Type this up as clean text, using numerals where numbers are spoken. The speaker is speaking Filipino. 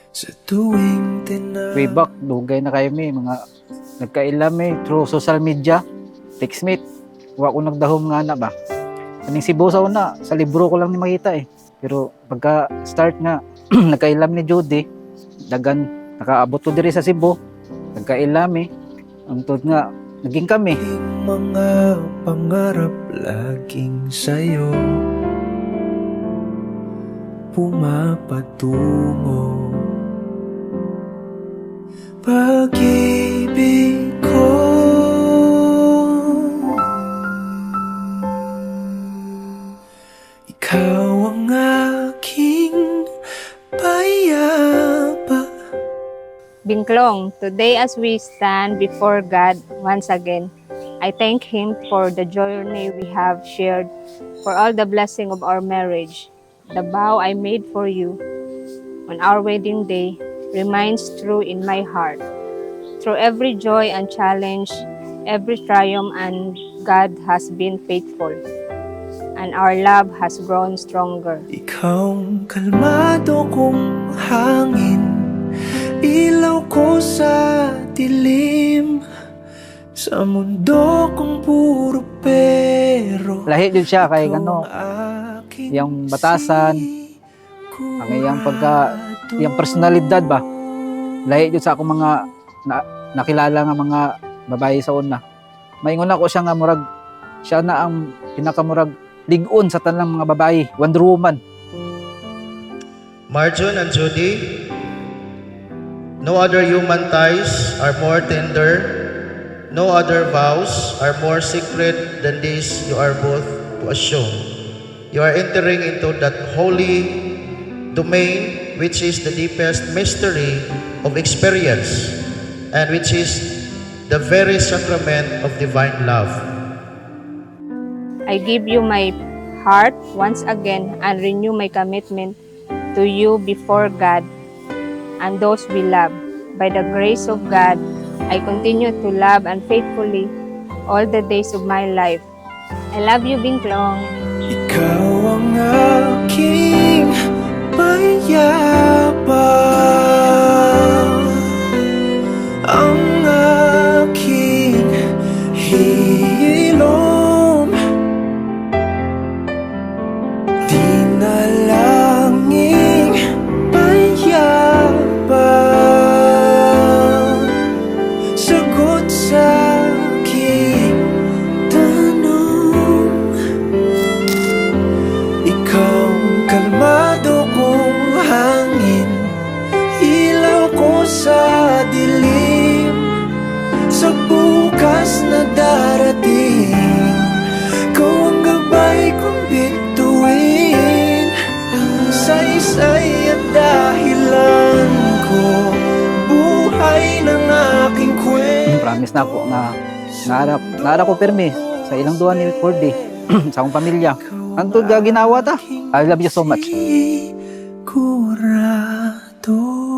Sa tuwing Way back, dugay na kayo may mga nagkailam through social media, textmate. Wa ko nagdahom nga na ba. Kaning Cebu sa una, sa libro ko lang ni makita Pero pagka start nga, nagkailam ni Judy, dagan nakaabot ko diri sa Cebu, nagkailam Ang tod nga, naging kami. mga pangarap laging sa'yo pumapatungo. Pag-ibig ko ikaw ang aking payapa. Bingklong, today as we stand before God once again, I thank Him for the journey we have shared, for all the blessing of our marriage. The vow I made for you on our wedding day remains true in my heart. Through every joy and challenge, every triumph, and God has been faithful, and our love has grown stronger. Ikaw ang kalmado kong hangin, ilaw ko sa dilim, sa mundo kong puro pero. Lahi din siya kay yung batasan, ang iyang yung personalidad ba. Lahi din sa akong mga nakilala nga mga babae sa una. Maingon ako siya nga murag siya na ang pinakamurag ligon sa tanang mga babae, Wonder Woman. Marjon and Judy, no other human ties are more tender, no other vows are more secret than this you are both to assume. You are entering into that holy domain which is the deepest mystery of experience and which is the very sacrament of divine love. I give you my heart once again and renew my commitment to you before God and those we love. By the grace of God, I continue to love and faithfully all the days of my life. I love you, Bingklong. Ikaw ang aking payapa, ang aking hilom, dinalangin payapa, sagot sa aking tanong. Ikaw ang kalmado kong hangin, ilaw ko sa dilim, sa bukas na darating. Ikaw ang gabay kong bituin, saysay at dahilan ko, buhay ng aking kwento. Promise na ako na naarap ko permi sa ilang duwa ni Cordy sa akong pamilya. Antod ginawa ta. I love you so much. Kurado.